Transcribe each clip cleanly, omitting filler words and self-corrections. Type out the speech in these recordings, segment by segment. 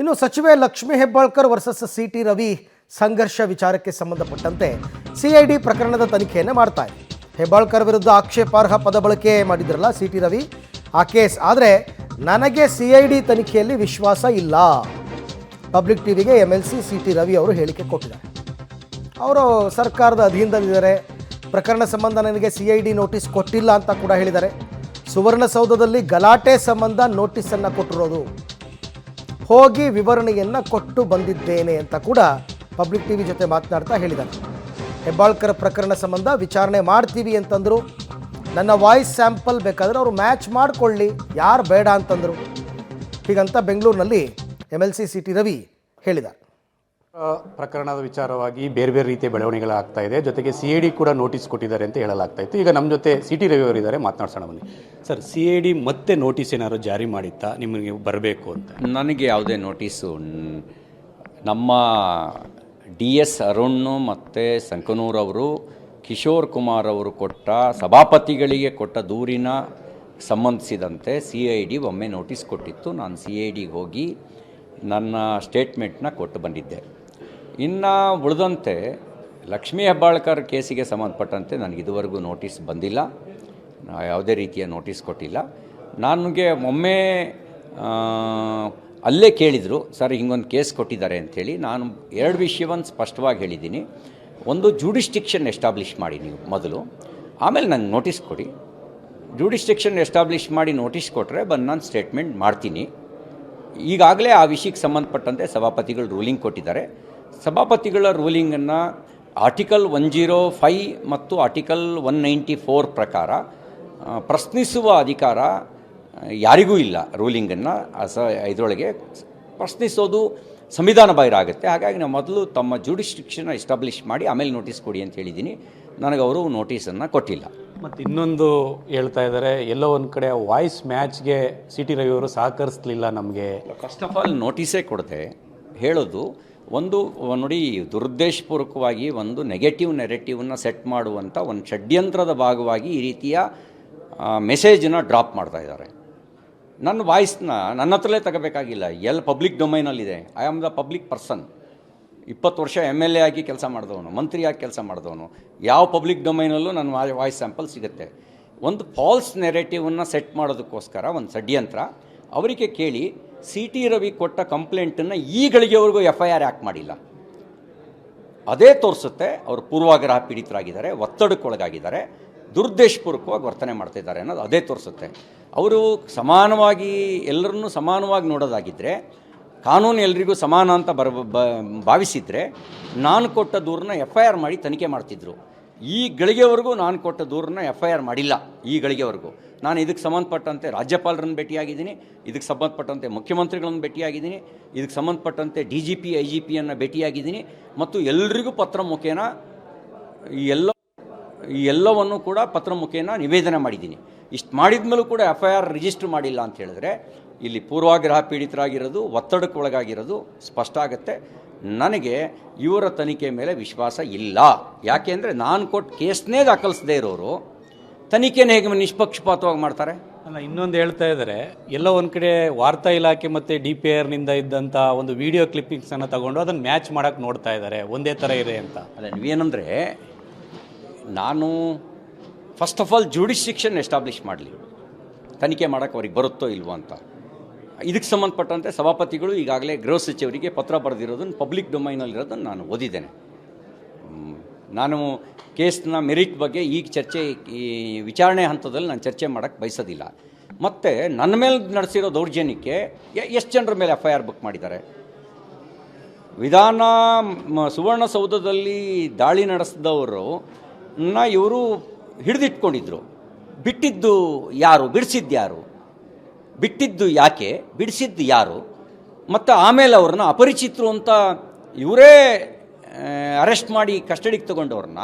ಇನ್ನು ಸಚಿವೆ Lakshmi Hebbalkar versus CT. Ravi ಸಂಘರ್ಷ ವಿಚಾರಕ್ಕೆ ಸಂಬಂಧಪಟ್ಟಂತೆ ಸಿಐಡಿ ಪ್ರಕರಣದ ತನಿಖೆಯನ್ನು ಮಾಡ್ತಾ ಇದೆ. ಹೆಬ್ಬಾಳ್ಕರ್ ವಿರುದ್ಧ ಆಕ್ಷೇಪಾರ್ಹ ಪದ ಬಳಕೆ ಮಾಡಿದ್ರಲ್ಲ ಸಿ.ಟಿ. ರವಿ, ಆ ಕೇಸ್. ಆದರೆ ನನಗೆ ಸಿಐಡಿ ತನಿಖೆಯಲ್ಲಿ ವಿಶ್ವಾಸ ಇಲ್ಲ. ಪಬ್ಲಿಕ್ ಟಿವಿಗೆ MLC ಸಿ.ಟಿ. ರವಿ ಅವರು ಹೇಳಿಕೆ ಕೊಟ್ಟಿದ್ದಾರೆ. ಅವರು ಸರ್ಕಾರದ ಅಧೀನದಲ್ಲಿದ್ದಾರೆ. ಪ್ರಕರಣ ಸಂಬಂಧ ನನಗೆ ಸಿಐಡಿ ನೋಟಿಸ್ ಕೊಟ್ಟಿಲ್ಲ ಅಂತ ಕೂಡ ಹೇಳಿದ್ದಾರೆ. ಸುವರ್ಣಸೌಧದಲ್ಲಿ ಗಲಾಟೆ ಸಂಬಂಧ ನೋಟಿಸನ್ನು ಕೊಟ್ಟಿರೋದು, ಹೋಗಿ ವಿವರಣೆಯನ್ನು ಕೊಟ್ಟು ಬಂದಿದ್ದೇನೆ ಅಂತ ಕೂಡ ಪಬ್ಲಿಕ್ ಟಿವಿ ಜೊತೆ ಮಾತನಾಡ್ತಾ ಹೇಳಿದ್ದಾರೆ. ಹೆಬ್ಬಾಳ್ಕರ್ ಪ್ರಕರಣ ಸಂಬಂಧ ವಿಚಾರಣೆ ಮಾಡ್ತೀವಿ ಅಂತಂದರು. ನನ್ನ ವಾಯ್ಸ್ ಸ್ಯಾಂಪಲ್ ಬೇಕಾದರೆ ಅವರು ಮ್ಯಾಚ್ ಮಾಡಿಕೊಳ್ಳಿ, ಯಾರು ಬೇಡ ಅಂತಂದರು. ಹೀಗಂತ ಬೆಂಗಳೂರಿನಲ್ಲಿ MLC ಸಿ.ಟಿ. ರವಿ ಹೇಳಿದ್ದಾರೆ. ಪ್ರಕರಣದ ವಿಚಾರವಾಗಿ ಬೇರೆ ಬೇರೆ ರೀತಿಯ ಬೆಳವಣಿಗೆಗಳಾಗ್ತಾ ಇದೆ. ಜೊತೆಗೆ CID ಕೂಡ ನೋಟಿಸ್ ಕೊಟ್ಟಿದ್ದಾರೆ ಅಂತ ಹೇಳಲಾಗ್ತಾ ಇತ್ತು. ಈಗ ನಮ್ಮ ಜೊತೆ ಸಿ.ಟಿ. ರವಿ ಅವರಿದ್ದಾರೆ, ಮಾತನಾಡ್ಸೋಣ ಬನ್ನಿ. ಸರ್, CID ಮತ್ತೆ ನೋಟಿಸ್ ಏನಾದ್ರು ಜಾರಿ ಮಾಡಿತ್ತಾ ನಿಮಗೆ ಬರಬೇಕು ಅಂತ? ನನಗೆ ಯಾವುದೇ ನೋಟಿಸು ನಮ್ಮ DS ಅರುಣ್ ಮತ್ತು ಸಂಕನೂರವರು ಕಿಶೋರ್ ಕುಮಾರ್ ಅವರು ಕೊಟ್ಟ ಸಭಾಪತಿಗಳಿಗೆ ಕೊಟ್ಟ ದೂರಿನ ಸಂಬಂಧಿಸಿದಂತೆ CID ಒಮ್ಮೆ ನೋಟಿಸ್ ಕೊಟ್ಟಿತ್ತು. ನಾನು CIDಗೆ ಹೋಗಿ ನನ್ನ ಸ್ಟೇಟ್ಮೆಂಟ್ನ ಕೊಟ್ಟು ಬಂದಿದ್ದೆ. ಇನ್ನು ಉಳಿದಂತೆ ಲಕ್ಷ್ಮೀ ಹೆಬ್ಬಾಳ್ಕರ್ ಕೇಸಿಗೆ ಸಂಬಂಧಪಟ್ಟಂತೆ ನನಗೆ ಇದುವರೆಗೂ ನೋಟಿಸ್ ಬಂದಿಲ್ಲ, ಯಾವುದೇ ರೀತಿಯ ನೋಟಿಸ್ ಕೊಟ್ಟಿಲ್ಲ. ನನಗೆ ಒಮ್ಮೆ ಅಲ್ಲೇ ಕೇಳಿದರು, ಸರ್ ಹಿಂಗೊಂದು ಕೇಸ್ ಕೊಟ್ಟಿದ್ದಾರೆ ಅಂಥೇಳಿ. ನಾನು ಎರಡು ವಿಷಯವನ್ನು ಸ್ಪಷ್ಟವಾಗಿ ಹೇಳಿದ್ದೀನಿ. ಒಂದು, ಜೂಡಿಸ್ಟಿಕ್ಷನ್ ಎಸ್ಟಾಬ್ಲಿಷ್ ಮಾಡಿ ನೀವು ಮೊದಲು, ಆಮೇಲೆ ನಂಗೆ ನೋಟಿಸ್ ಕೊಡಿ. ಜೂಡಿಸ್ಟಿಕ್ಷನ್ ಎಸ್ಟಾಬ್ಲಿಷ್ ಮಾಡಿ ನೋಟಿಸ್ ಕೊಟ್ಟರೆ ಬಂದು ನಾನು ಸ್ಟೇಟ್ಮೆಂಟ್ ಮಾಡ್ತೀನಿ. ಈಗಾಗಲೇ ಆ ವಿಷಯಕ್ಕೆ ಸಂಬಂಧಪಟ್ಟಂತೆ ಸಭಾಪತಿಗಳು ರೂಲಿಂಗ್ ಕೊಟ್ಟಿದ್ದಾರೆ. ಸಭಾಪತಿಗಳ ರೂಲಿಂಗನ್ನು ಆರ್ಟಿಕಲ್ 105 ಮತ್ತು ಆರ್ಟಿಕಲ್ 194 ಪ್ರಕಾರ ಪ್ರಶ್ನಿಸುವ ಅಧಿಕಾರ ಯಾರಿಗೂ ಇಲ್ಲ. ರೂಲಿಂಗನ್ನು ಇದರೊಳಗೆ ಪ್ರಶ್ನಿಸೋದು ಸಂವಿಧಾನ ಬಾಹಿರ ಆಗುತ್ತೆ. ಹಾಗಾಗಿ ನಾವು ಮೊದಲು ತಮ್ಮ ಜೂಡಿಸ್ಟಿಕ್ಷನ್ ಎಸ್ಟಾಬ್ಲಿಷ್ ಮಾಡಿ ಆಮೇಲೆ ನೋಟಿಸ್ ಕೊಡಿ ಅಂತ ಹೇಳಿದ್ದೀನಿ. ನನಗೆ ಅವರು ನೋಟಿಸನ್ನು ಕೊಟ್ಟಿಲ್ಲ. ಮತ್ತು ಇನ್ನೊಂದು ಹೇಳ್ತಾ ಇದ್ದಾರೆ, ಎಲ್ಲೋ ಒಂದು ಕಡೆ ವಾಯ್ಸ್ ಮ್ಯಾಚ್ಗೆ ಸಿ.ಟಿ. ರವಿ ಅವರು ಸಹಕರಿಸಲಿಲ್ಲ ನಮಗೆ. ಫಸ್ಟ್ ಆಫ್ ಆಲ್ ನೋಟಿಸೇ ಕೊಡದೆ ಹೇಳೋದು ಒಂದು ನೋಡಿ, ದುರುದ್ದೇಶಪೂರ್ವಕವಾಗಿ ಒಂದು ನೆಗೆಟಿವ್ ನೆರೆಟಿವನ್ನು ಸೆಟ್ ಮಾಡುವಂಥ ಒಂದು ಷಡ್ಯಂತ್ರದ ಭಾಗವಾಗಿ ಈ ರೀತಿಯ ಮೆಸೇಜನ್ನು ಡ್ರಾಪ್ ಮಾಡ್ತಾ ಇದ್ದಾರೆ. ನನ್ನ ವಾಯ್ಸ್ನ ನನ್ನ ಹತ್ರಲೇ ತಗೋಬೇಕಾಗಿಲ್ಲ, ಪಬ್ಲಿಕ್ ಡೊಮೈನಲ್ಲಿದೆ. I am the public person. 20 ವರ್ಷ MLA ಆಗಿ ಕೆಲಸ ಮಾಡಿದವನು, ಮಂತ್ರಿಯಾಗಿ ಕೆಲಸ ಮಾಡಿದವನು. ಯಾವ ಪಬ್ಲಿಕ್ ಡೊಮೈನಲ್ಲೂ ನನ್ನ ವಾಯ್ಸ್ ಸ್ಯಾಂಪಲ್ ಸಿಗುತ್ತೆ. ಒಂದು ಫಾಲ್ಸ್ ನೆರೆಟಿವನ್ನು ಸೆಟ್ ಮಾಡೋದಕ್ಕೋಸ್ಕರ ಒಂದು ಷಡ್ಯಂತ್ರ. ಅವರಿಗೆ ಕೇಳಿ, ಸಿ.ಟಿ. ರವಿ ಕೊಟ್ಟ ಕಂಪ್ಲೇಂಟನ್ನು ಈಗಳಿಗೆವರೆಗೂ FIR ಯಾಕೆ ಮಾಡಿಲ್ಲ? ಅದೇ ತೋರಿಸುತ್ತೆ ಅವರು ಪೂರ್ವಾಗ್ರಹ ಪೀಡಿತರಾಗಿದ್ದಾರೆ, ಒತ್ತಡಕ್ಕೊಳಗಾಗಿದ್ದಾರೆ, ದುರುದ್ದೇಶಪೂರ್ವಕವಾಗಿ ವರ್ತನೆ ಮಾಡ್ತಿದ್ದಾರೆ ಅನ್ನೋದು ಅದೇ ತೋರಿಸುತ್ತೆ. ಅವರು ಸಮಾನವಾಗಿ ಎಲ್ಲರನ್ನೂ ಸಮಾನವಾಗಿ ನೋಡೋದಾಗಿದ್ದರೆ, ಕಾನೂನು ಎಲ್ರಿಗೂ ಸಮಾನ ಅಂತ ಭಾವಿಸಿದರೆ ನಾನು ಕೊಟ್ಟ ದೂರನ್ನ FIR ಮಾಡಿ ತನಿಖೆ ಮಾಡ್ತಿದ್ರು. ಈ ಗಳಿಗೆವರೆಗೂ ನಾನು ಕೊಟ್ಟ ದೂರನ್ನ FIR ಮಾಡಿಲ್ಲ. ಈ ಗಳಿಗೆವರೆಗೂ ನಾನು ಇದಕ್ಕೆ ಸಂಬಂಧಪಟ್ಟಂತೆ ರಾಜ್ಯಪಾಲರನ್ನು ಭೇಟಿಯಾಗಿದ್ದೀನಿ, ಇದಕ್ಕೆ ಸಂಬಂಧಪಟ್ಟಂತೆ ಮುಖ್ಯಮಂತ್ರಿಗಳನ್ನು ಭೇಟಿಯಾಗಿದ್ದೀನಿ, ಇದಕ್ಕೆ ಸಂಬಂಧಪಟ್ಟಂತೆ DGP IGPಯನ್ನು ಭೇಟಿಯಾಗಿದ್ದೀನಿ ಮತ್ತು ಎಲ್ರಿಗೂ ಪತ್ರ ಮುಖೇನ ಈ ಎಲ್ಲವನ್ನು ಕೂಡ ಪತ್ರ ಮುಖೇನ ನಿವೇದನೆ ಮಾಡಿದ್ದೀನಿ. ಇಷ್ಟು ಮಾಡಿದ ಮೇಲೂ ಕೂಡ FIR ರಿಜಿಸ್ಟರ್ ಮಾಡಿಲ್ಲ ಅಂತ ಹೇಳಿದ್ರೆ ಇಲ್ಲಿ ಪೂರ್ವಾಗ್ರಹ ಪೀಡಿತರಾಗಿರೋದು, ಒತ್ತಡಕ್ಕೆ ಒಳಗಾಗಿರೋದು ಸ್ಪಷ್ಟ ಆಗುತ್ತೆ. ನನಗೆ ಇವರ ತನಿಖೆ ಮೇಲೆ ವಿಶ್ವಾಸ ಇಲ್ಲ. ಯಾಕೆಂದರೆ ನಾನು ಕೊಟ್ಟು ಕೇಸ್ನೇ ದಾಖಲಿಸದೇ ಇರೋರು ತನಿಖೆನ ಹೇಗೆ ನಿಷ್ಪಕ್ಷಪಾತವಾಗಿ ಮಾಡ್ತಾರೆ? ಅಲ್ಲ, ಇನ್ನೊಂದು ಹೇಳ್ತಾ ಇದ್ದಾರೆ, ಎಲ್ಲೋ ಒಂದು ಕಡೆ ವಾರ್ತಾ ಇಲಾಖೆ ಮತ್ತು DPRನಿಂದ ಇದ್ದಂಥ ಒಂದು ವಿಡಿಯೋ ಕ್ಲಿಪ್ಪಿಂಗ್ಸನ್ನು ತಗೊಂಡು ಅದನ್ನು ಮ್ಯಾಚ್ ಮಾಡೋಕ್ಕೆ ನೋಡ್ತಾ ಇದ್ದಾರೆ, ಒಂದೇ ಥರ ಇದೆ ಅಂತ. ಅಲ್ಲ, ನೀವೇನಂದರೆ, ನಾನು ಫಸ್ಟ್ ಆಫ್ ಆಲ್ ಜೂಡಿಸ್ಟಿಕ್ಷನ್ ಎಸ್ಟಾಬ್ಲಿಷ್ ಮಾಡಲಿ, ತನಿಖೆ ಮಾಡೋಕ್ಕೆ ಅವ್ರಿಗೆ ಬರುತ್ತೋ ಇಲ್ವೋ ಅಂತ. ಇದಕ್ಕೆ ಸಂಬಂಧಪಟ್ಟಂತೆ ಸಭಾಪತಿಗಳು ಈಗಾಗಲೇ ಗೃಹ ಸಚಿವರಿಗೆ ಪತ್ರ ಬರೆದಿರೋದನ್ನು ಪಬ್ಲಿಕ್ ಡೊಮೈನಲ್ಲಿರೋದನ್ನು ನಾನು ಓದಿದ್ದೇನೆ. ನಾನು ಕೇಸ್ನ ಮೆರಿಟ್ ಬಗ್ಗೆ ಈಗ ಈ ವಿಚಾರಣೆ ಹಂತದಲ್ಲಿ ನಾನು ಚರ್ಚೆ ಮಾಡೋಕ್ಕೆ ಬಯಸೋದಿಲ್ಲ. ಮತ್ತು ನನ್ನ ಮೇಲೆ ನಡೆಸಿರೋ ದೌರ್ಜನ್ಯಕ್ಕೆ ಎಷ್ಟು ಜನರ ಮೇಲೆ FIR ಬುಕ್ ಮಾಡಿದ್ದಾರೆ? ಸುವರ್ಣಸೌಧದಲ್ಲಿ ದಾಳಿ ನಡೆಸಿದವರನ್ನ ಇವರು ಹಿಡಿದಿಟ್ಕೊಂಡಿದ್ರು. ಬಿಟ್ಟಿದ್ದು ಯಾರು? ಬಿಡಿಸಿದ್ದು ಯಾರು? ಬಿಟ್ಟಿದ್ದು ಯಾಕೆ? ಬಿಡಿಸಿದ್ದು ಯಾರು? ಮತ್ತು ಆಮೇಲೆ ಅವ್ರನ್ನ ಅಪರಿಚಿತರು ಅಂತ ಇವರೇ ಅರೆಸ್ಟ್ ಮಾಡಿ ಕಸ್ಟಡಿಗೆ ತಗೊಂಡವ್ರನ್ನ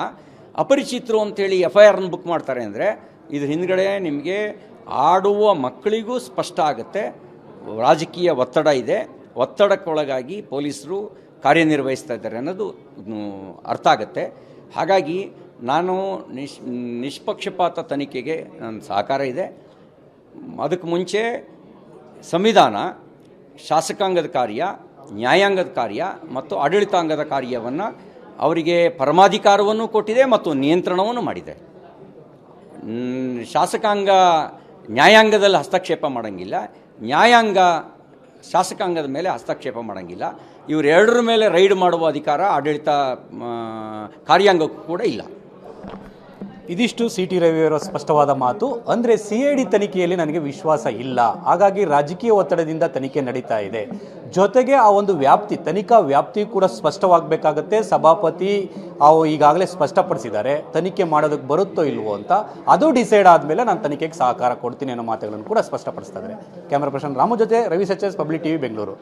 ಅಪರಿಚಿತರು ಅಂಥೇಳಿ FIRನ ಬುಕ್ ಮಾಡ್ತಾರೆ ಅಂದರೆ ಇದ್ರ ಹಿಂದ್ಗಡೆ ನಿಮಗೆ ಆಡುವ ಮಕ್ಕಳಿಗೂ ಸ್ಪಷ್ಟ ಆಗುತ್ತೆ ರಾಜಕೀಯ ಒತ್ತಡ ಇದೆ, ಒತ್ತಡಕ್ಕೊಳಗಾಗಿ ಪೊಲೀಸರು ಕಾರ್ಯನಿರ್ವಹಿಸ್ತಾ ಇದ್ದಾರೆ ಅನ್ನೋದು ಅರ್ಥ ಆಗುತ್ತೆ. ಹಾಗಾಗಿ ನಾನು ನಿಷ್ಪಕ್ಷಪಾತ ತನಿಖೆಗೆ ನನ್ನ ಸಹಕಾರ ಇದೆ. ಅದಕ್ಕೆ ಮುಂಚೆ ಸಂವಿಧಾನ, ಶಾಸಕಾಂಗದ ಕಾರ್ಯ ನ್ಯಾಯಾಂಗದ ಕಾರ್ಯ ಮತ್ತು ಆಡಳಿತಾಂಗದ ಕಾರ್ಯವನ್ನು ಅವರಿಗೆ ಪರಮಾಧಿಕಾರವನ್ನು ಕೊಟ್ಟಿದೆ ಮತ್ತು ನಿಯಂತ್ರಣವನ್ನು ಮಾಡಿದೆ. ಶಾಸಕಾಂಗ ನ್ಯಾಯಾಂಗದಲ್ಲಿ ಹಸ್ತಕ್ಷೇಪ ಮಾಡೋಂಗಿಲ್ಲ, ನ್ಯಾಯಾಂಗ ಶಾಸಕಾಂಗದ ಮೇಲೆ ಹಸ್ತಕ್ಷೇಪ ಮಾಡೋಂಗಿಲ್ಲ. ಇವರೆರಡರ ಮೇಲೆ ರೈಡ್ ಮಾಡುವ ಅಧಿಕಾರ ಆಡಳಿತ ಕಾರ್ಯಾಂಗಕ್ಕೂ ಕೂಡ ಇಲ್ಲ. ಇದಿಷ್ಟು ಸಿ ಟಿ ರವಿಯವರ ಸ್ಪಷ್ಟವಾದ ಮಾತು. ಅಂದರೆ CID ತನಿಖೆಯಲ್ಲಿ ನನಗೆ ವಿಶ್ವಾಸ ಇಲ್ಲ, ಹಾಗಾಗಿ ರಾಜಕೀಯ ಒತ್ತಡದಿಂದ ತನಿಖೆ ನಡೀತಾ ಇದೆ. ಜೊತೆಗೆ ಆ ಒಂದು ವ್ಯಾಪ್ತಿ, ತನಿಖಾ ವ್ಯಾಪ್ತಿ ಕೂಡ ಸ್ಪಷ್ಟವಾಗಬೇಕಾಗತ್ತೆ. ಸಭಾಪತಿ ಈಗಾಗಲೇ ಸ್ಪಷ್ಟಪಡಿಸಿದ್ದಾರೆ ತನಿಖೆ ಮಾಡೋದಕ್ಕೆ ಬರುತ್ತೋ ಇಲ್ವೋ ಅಂತ. ಅದು ಡಿಸೈಡ್ ಆದಮೇಲೆ ನಾನು ತನಿಖೆಗೆ ಸಹಕಾರ ಕೊಡ್ತೀನಿ ಅನ್ನೋ ಮಾತುಗಳನ್ನು ಕೂಡ ಸ್ಪಷ್ಟಪಡಿಸ್ತಾ ಇದ್ದಾರೆ. ಕ್ಯಾಮರಾ ಪರ್ಸನ್ ರಾಮು ಜೊತೆ ರವಿ ಸಚಸ್, ಪಬ್ಲಿಕ್ TV, ಬೆಂಗಳೂರು.